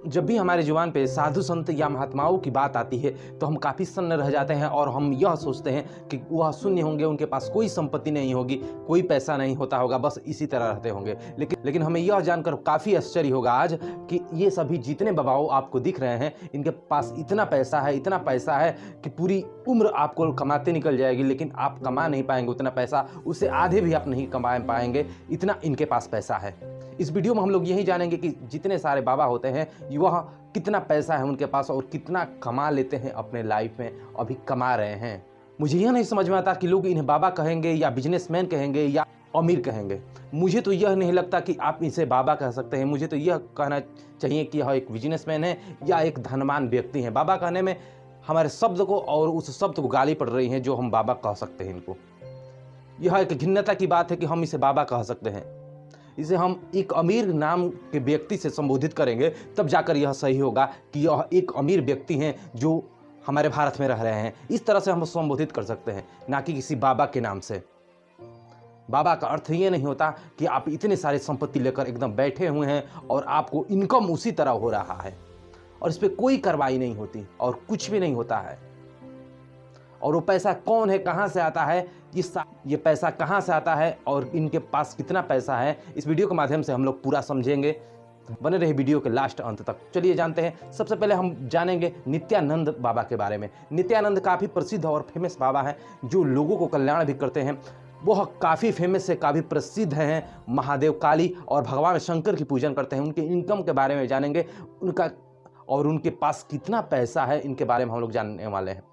जब भी हमारे जुबान पे साधु संत या महात्माओं की बात आती है तो हम काफ़ी सन्न रह जाते हैं और हम यह सोचते हैं कि वह शून्य होंगे, उनके पास कोई संपत्ति नहीं होगी, कोई पैसा नहीं होता होगा, बस इसी तरह रहते होंगे। लेकिन हमें यह जानकर काफ़ी आश्चर्य होगा आज कि ये सभी जितने बाबाओं आपको दिख रहे हैं, इनके पास इतना पैसा है कि पूरी उम्र आपको कमाते निकल जाएगी, लेकिन आप कमा नहीं पाएंगे उतना पैसा, उससे आधे भी आप नहीं कमा पाएंगे, इतना इनके पास पैसा है। इस वीडियो में हम लोग यही जानेंगे कि जितने सारे बाबा होते हैं वह कितना पैसा है उनके पास और कितना कमा लेते हैं अपने लाइफ में, अभी कमा रहे हैं। मुझे यह नहीं समझ में आता कि लोग इन्हें बाबा कहेंगे या बिजनेसमैन कहेंगे या अमीर कहेंगे। मुझे तो यह नहीं लगता कि आप इसे बाबा कह सकते हैं। मुझे तो यह कहना चाहिए कि यह एक बिजनेसमैन है या एक धनवान व्यक्ति है। बाबा कहने में हमारे शब्द को और उस शब्द को गाली पड़ रही है जो हम बाबा कह सकते हैं। इनको यह एक घिन्नता की बात है कि हम इसे बाबा कह सकते हैं। इसे हम एक अमीर नाम के व्यक्ति से संबोधित करेंगे तब जाकर यह सही होगा कि यह एक अमीर व्यक्ति हैं जो हमारे भारत में रह रहे हैं। इस तरह से हम संबोधित कर सकते हैं, ना कि किसी बाबा के नाम से। बाबा का अर्थ ये नहीं होता कि आप इतने सारे संपत्ति लेकर एकदम बैठे हुए हैं और आपको इनकम उसी तरह हो रहा है और इस पर कोई कार्रवाई नहीं होती और कुछ भी नहीं होता है। और वो पैसा कौन है, कहाँ से आता है, ये पैसा कहाँ से आता है और इनके पास कितना पैसा है, इस वीडियो के माध्यम से हम लोग पूरा समझेंगे। बने रहे वीडियो के लास्ट अंत तक। चलिए जानते हैं। सबसे पहले हम जानेंगे नित्यानंद बाबा के बारे में। नित्यानंद काफ़ी प्रसिद्ध और फेमस बाबा हैं जो लोगों को कल्याण भी करते हैं। वह काफ़ी फेमस है, काफ़ी प्रसिद्ध हैं। महादेव, काली और भगवान शंकर की पूजन करते हैं। उनके इनकम के बारे में जानेंगे, उनका और उनके पास कितना पैसा है, इनके बारे में हम लोग जानने वाले हैं।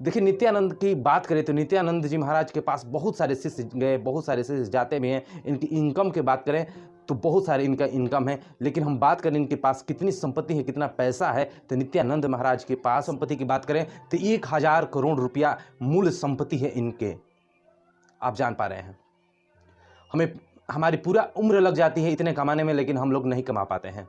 देखिए, नित्यानंद की बात करें तो नित्यानंद जी महाराज के पास बहुत सारे शिष्य गए, बहुत सारे शिष्य जाते भी हैं। इनकी इनकम की बात करें तो बहुत सारे इनका इनकम है, लेकिन हम बात करें इनके पास कितनी संपत्ति है, कितना पैसा है, तो नित्यानंद महाराज के पास संपत्ति की बात करें तो 1000 करोड़ रुपया मूल संपत्ति है इनके। आप जान पा रहे हैं, हमें हमारी पूरा उम्र लग जाती है इतने कमाने में, लेकिन हम लोग नहीं कमा पाते हैं।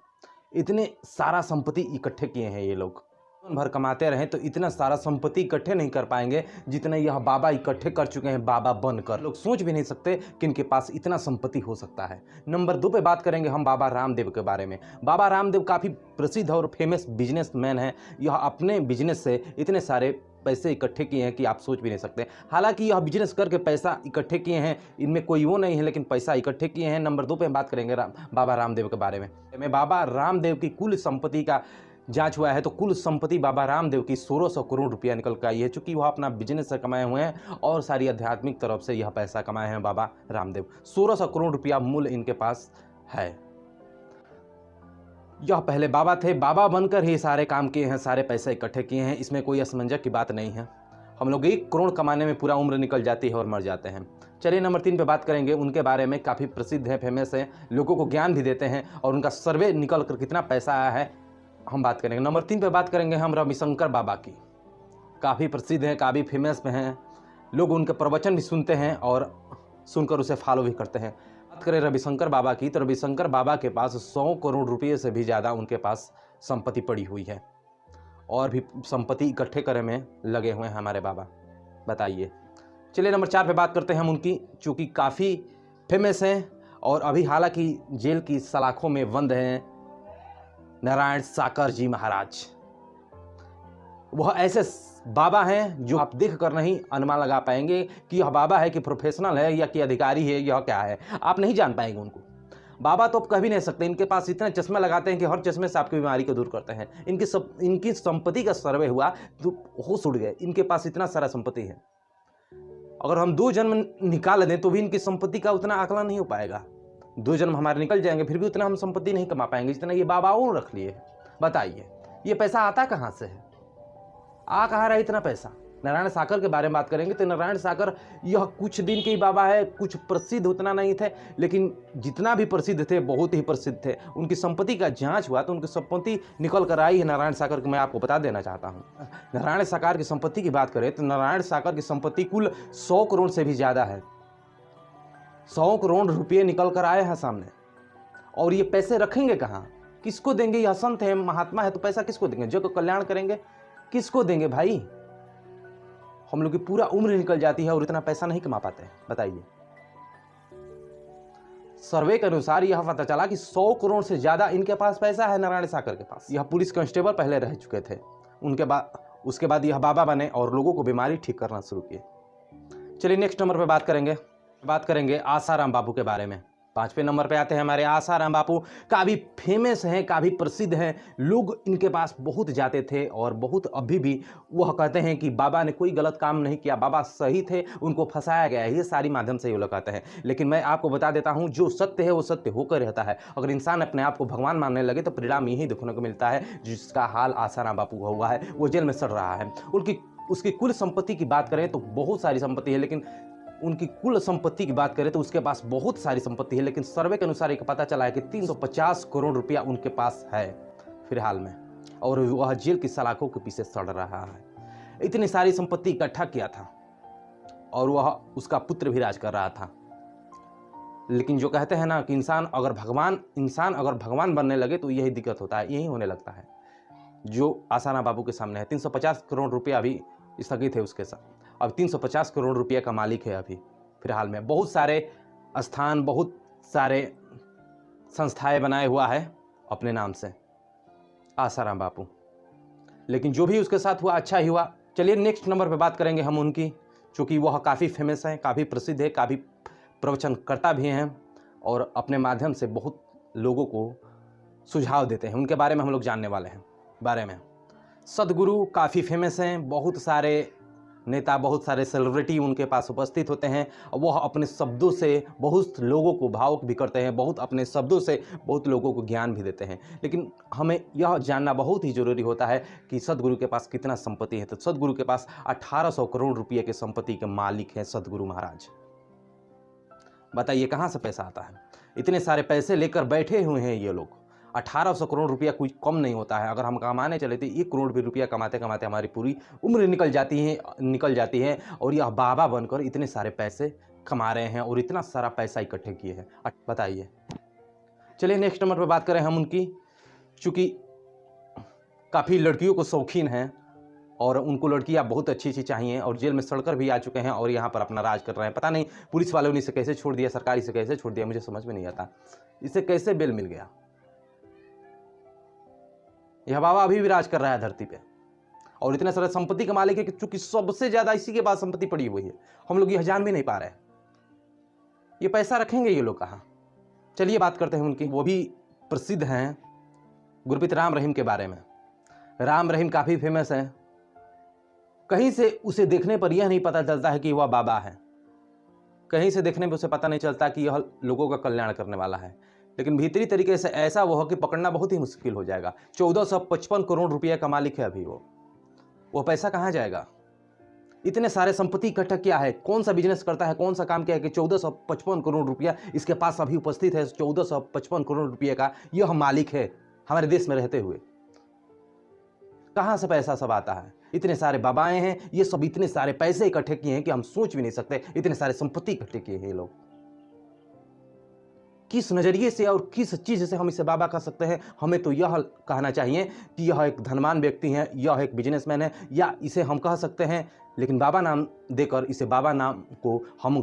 इतने सारा संपत्ति इकट्ठे किए हैं ये लोग। भर कमाते रहें तो इतना सारा संपत्ति इकट्ठे नहीं कर पाएंगे जितना यह बाबा इकट्ठे कर चुके हैं। बाबा बनकर लोग सोच भी नहीं सकते कि इनके पास इतना संपत्ति हो सकता है। नंबर 2 पे बात करेंगे हम बाबा रामदेव के बारे में। बाबा रामदेव काफ़ी प्रसिद्ध और फेमस बिजनेसमैन हैं। यह अपने बिजनेस से इतने सारे पैसे इकट्ठे किए हैं कि आप सोच भी नहीं सकते। हालांकि यह बिजनेस करके पैसा इकट्ठे किए हैं, इनमें कोई वो नहीं है, लेकिन पैसा इकट्ठे किए हैं। नंबर 2 पे बात करेंगे बाबा रामदेव के बारे में। बाबा रामदेव की कुल संपत्ति का जांच हुआ है तो कुल संपत्ति बाबा रामदेव की 1600 करोड़ रुपया निकल कर आई है, चूंकि वह अपना बिजनेस से कमाए हुए हैं और सारी आध्यात्मिक तरफ से यह पैसा कमाए हैं बाबा रामदेव। 1600 करोड़ रुपया मूल्य इनके पास है। यह पहले बाबा थे, बाबा बनकर ही सारे काम किए हैं, सारे पैसे इकट्ठे किए हैं। इसमें कोई असमंजस की बात नहीं है। हम लोग 1 करोड़ कमाने में पूरा उम्र निकल जाती है और मर जाते हैं। चलिए नंबर 3 पे बात करेंगे। उनके बारे में काफ़ी प्रसिद्ध है, फेमस है, लोगों को ज्ञान भी देते हैं और उनका सर्वे निकल कर कितना पैसा आया है हम बात करेंगे। नंबर 3 पे बात करेंगे हम रविशंकर बाबा की। काफ़ी प्रसिद्ध हैं, काफ़ी फेमस में हैं, लोग उनके प्रवचन भी सुनते हैं और सुनकर उसे फॉलो भी करते हैं। बात करें रविशंकर बाबा की तो रविशंकर बाबा के पास 100 करोड़ रुपये से भी ज़्यादा उनके पास संपत्ति पड़ी हुई है और भी संपत्ति इकट्ठे करने में लगे हुए हैं हमारे बाबा। बताइए। चलिए नंबर 4 पे बात करते हैं हम उनकी, चूँकि काफ़ी फेमस हैं और अभी हालांकि जेल की सलाखों में बंद हैं। नारायण साकर जी महाराज, वह ऐसे बाबा हैं जो आप देख कर नहीं अनुमान लगा पाएंगे कि यह बाबा है कि प्रोफेशनल है या कि अधिकारी है, यह क्या है, आप नहीं जान पाएंगे उनको। बाबा तो आप कह भी नहीं सकते। इनके पास इतना चश्मा लगाते हैं कि हर चश्मे से आपकी बीमारी को दूर करते हैं। इनकी संपत्ति का सर्वे हुआ तो होश उड़ गए। इनके पास इतना सारा संपत्ति है, अगर हम 2 जन्म निकाल दें तो भी इनकी संपत्ति का उतना आकलन नहीं हो पाएगा। 2 जन्म हमारे निकल जाएंगे फिर भी उतना हम संपत्ति नहीं कमा पाएंगे जितना ये बाबाओं रख लिए। बताइए, ये पैसा आता कहाँ से है, आ कहाँ रहा है इतना पैसा। नारायण साकर के बारे में बात करेंगे तो नारायण साकर यह कुछ दिन के ही बाबा है, कुछ प्रसिद्ध उतना नहीं थे, लेकिन जितना भी प्रसिद्ध थे बहुत ही प्रसिद्ध थे। उनकी संपत्ति का जांच हुआ तो उनकी संपत्ति निकल कर आई है नारायण साकर की। मैं आपको बता देना चाहता हूँ, नारायण साकर की संपत्ति की बात करें तो नारायण साकर की संपत्ति कुल 100 करोड़ से भी ज़्यादा है। 100 करोड़ रुपये निकल कर आए हैं सामने। और ये पैसे रखेंगे कहाँ, किसको देंगे। यह संत है, महात्मा है, तो पैसा किसको देंगे, जो कल्याण करेंगे किसको देंगे भाई। हम लोग की पूरा उम्र निकल जाती है और इतना पैसा नहीं कमा पाते हैं। बताइए। सर्वे के अनुसार यह पता चला कि 100 करोड़ से ज़्यादा इनके पास पैसा है नारायण सागर के पास। यह पुलिस कांस्टेबल पहले रह चुके थे, उसके बाद यह बाबा बने और लोगों को बीमारी ठीक करना शुरू किए। चलिए नेक्स्ट नंबर पे बात करेंगे आसाराम बापू के बारे में। 5वें नंबर पे आते हैं हमारे आसाराम बापू। काफ़ी फेमस हैं, काफ़ी प्रसिद्ध हैं, लोग इनके पास बहुत जाते थे और बहुत अभी भी वह कहते हैं कि बाबा ने कोई गलत काम नहीं किया, बाबा सही थे, उनको फंसाया गया है। ये सारी माध्यम से ये लोग कहते हैं, लेकिन मैं आपको बता देता हूँ जो सत्य है वो सत्य होकर रहता है। अगर इंसान अपने आप को भगवान मानने लगे तो परिणाम यही देखने को मिलता है जिसका हाल आसाराम बापू का हुआ है। वो जेल में सड़ रहा है। उसकी कुल संपत्ति की बात करें तो बहुत सारी संपत्ति है, लेकिन उनकी कुल संपत्ति की बात करें तो उसके पास बहुत सारी संपत्ति है, लेकिन सर्वे के अनुसार एक पता चला है कि 350 करोड़ रुपया उनके पास है फिलहाल में, और वह जेल की सलाखों के पीछे सड़ रहा है। इतनी सारी संपत्ति इकट्ठा किया था और वह उसका पुत्र भी राज कर रहा था। लेकिन जो कहते हैं ना कि इंसान अगर भगवान बनने लगे तो यही दिक्कत होता है, यही होने लगता है जो आसाराम बापू के सामने है। 350 करोड़ रुपया अभी स्थगित है उसके साथ, अब 350 करोड़ रुपये का मालिक है अभी फिलहाल में। बहुत सारे स्थान, बहुत सारे संस्थाएं बनाए हुआ है अपने नाम से आसाराम बापू। लेकिन जो भी उसके साथ हुआ अच्छा ही हुआ। चलिए नेक्स्ट नंबर पे बात करेंगे हम उनकी, चूँकि वह काफ़ी फेमस हैं, काफ़ी प्रसिद्ध है, काफ़ी प्रवचनकर्ता भी हैं और अपने माध्यम से बहुत लोगों को सुझाव देते हैं। उनके बारे में हम लोग जानने वाले हैं। बारे में सदगुरु काफ़ी फेमस हैं, बहुत सारे नेता, बहुत सारे सेलिब्रिटी उनके पास उपस्थित होते हैं। वह अपने शब्दों से बहुत लोगों को भावुक भी करते हैं, अपने शब्दों से बहुत लोगों को ज्ञान भी देते हैं। लेकिन हमें यह जानना बहुत ही ज़रूरी होता है कि सदगुरु के पास कितना संपत्ति है। तो सदगुरु के पास 1800 करोड़ रुपये के संपत्ति के मालिक हैं सदगुरु महाराज। बताइए कहाँ से पैसा आता है? इतने सारे पैसे लेकर बैठे हुए हैं ये लोग। 1800 करोड़ रुपया कोई कम नहीं होता है। अगर हम कमाने चले तो 1 करोड़ भी रुपया कमाते कमाते हमारी पूरी उम्र निकल जाती है और यह बाबा बनकर इतने सारे पैसे कमा रहे हैं और इतना सारा पैसा इकट्ठे किए हैं। बताइए। चलिए नेक्स्ट नंबर पर बात करें हम उनकी, चूँकि काफ़ी लड़कियों को शौकीन हैं और उनको लड़कियां बहुत अच्छी चाहिए और जेल में सड़कर भी आ चुके हैं और यहाँ पर अपना राज कर रहे हैं। पता नहीं पुलिस वालों ने इसे कैसे छोड़ दिया, सरकार इसे कैसे छोड़ दिया, मुझे समझ में नहीं आता। इसे कैसे बेल मिल गया? यह बाबा अभी भी राज कर रहा है धरती पे और इतने सारे संपत्ति के मालिक है कि चूंकि सबसे ज्यादा इसी के पास संपत्ति पड़ी हुई है। हम लोग यह जान भी नहीं पा रहे हैं ये पैसा रखेंगे ये लोग कहाँ। चलिए बात करते हैं उनकी, वो भी प्रसिद्ध हैं गुरप्रीत राम रहीम के बारे में। राम रहीम काफ़ी फेमस है। कहीं से उसे देखने पर यह नहीं पता चलता है कि वह बाबा है, कहीं से देखने पर उसे पता नहीं चलता कि यह लोगों का कल्याण करने वाला है, लेकिन भीतरी तरीके से ऐसा वो हो कि पकड़ना बहुत ही मुश्किल हो जाएगा। 1455 करोड़ रुपये का मालिक है अभी वो पैसा कहाँ जाएगा? इतने सारे संपत्ति इकट्ठा किया है, कौन सा बिजनेस करता है, कौन सा काम किया है कि 1455 करोड़ रुपया इसके पास अभी उपस्थित है। 1455 करोड़ रुपये का यह मालिक है हमारे देश में रहते हुए। कहाँ से पैसा सब आता है? इतने सारे बाबाएं हैं, ये सब इतने सारे पैसे इकट्ठे किए हैं कि हम सोच भी नहीं सकते। इतने सारे संपत्ति इकट्ठे किए हैं ये लोग। किस नजरिए से और किस चीज से हम इसे बाबा कह सकते हैं? हमें तो यह कहना चाहिए कि यह एक धनवान व्यक्ति है, यह एक बिजनेसमैन है, या इसे हम कह सकते हैं, लेकिन बाबा नाम देकर इसे बाबा नाम को हम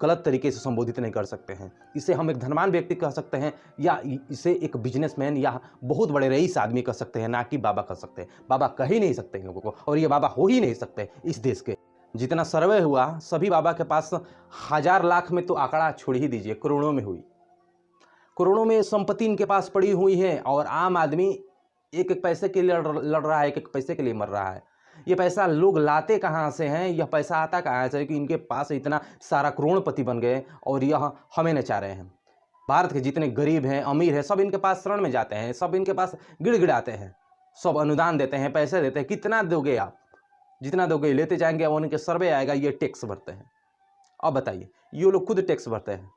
गलत तरीके से संबोधित नहीं कर सकते हैं। इसे हम एक धनवान व्यक्ति कह सकते हैं या इसे एक बिजनेसमैन या बहुत बड़े रईस आदमी कह सकते हैं, ना कि बाबा कह सकते हैं। बाबा कह ही नहीं सकते इन लोगों को और ये बाबा हो ही नहीं सकते इस देश के। जितना सर्वे हुआ सभी बाबा के पास 1000 लाख में तो आंकड़ा छोड़ ही दीजिए, करोड़ों में हुई। करोड़ों में संपत्ति इनके पास पड़ी हुई है और आम आदमी एक एक पैसे के लिए लड़ रहा है, एक एक पैसे के लिए मर रहा है। ये पैसा लोग लाते कहाँ से हैं? यह पैसा आता कहाँ से कि इनके पास इतना सारा करोड़पति बन गए और यह हमें नचा रहे हैं। भारत के जितने गरीब हैं, अमीर हैं, सब इनके पास शरण में जाते हैं, सब इनके पास गिड़गिड़ाते हैं, सब अनुदान देते हैं, पैसे देते हैं। कितना दोगे आप? जितना दोगे लेते जाएंगे और उनके सर्वे आएगा, ये टैक्स भरते हैं। अब बताइए, ये लोग खुद टैक्स भरते हैं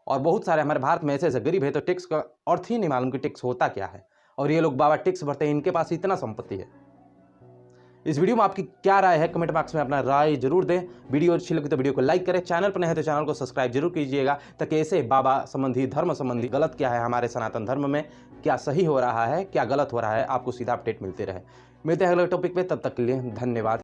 और बहुत सारे हमारे भारत में ऐसे गरीब है तो टैक्स का अर्थ ही नहीं मालूम कि टैक्स होता क्या है, और ये लोग बाबा टैक्स भरते हैं। इनके पास इतना संपत्ति है। इस वीडियो में आपकी क्या राय है? कमेंट बॉक्स में अपना राय जरूर दें। वीडियो अच्छी लगी तो वीडियो को लाइक करें, चैनल पर नए हैं तो चैनल को सब्सक्राइब जरूर कीजिएगा, ताकि ऐसे बाबा संबंधी, धर्म संबंधी गलत क्या है हमारे सनातन धर्म में, क्या सही हो रहा है, क्या गलत हो रहा है, आपको सीधा अपडेट मिलते रहे। मिलते हैं अगले टॉपिक पे, तब तक के लिए धन्यवाद।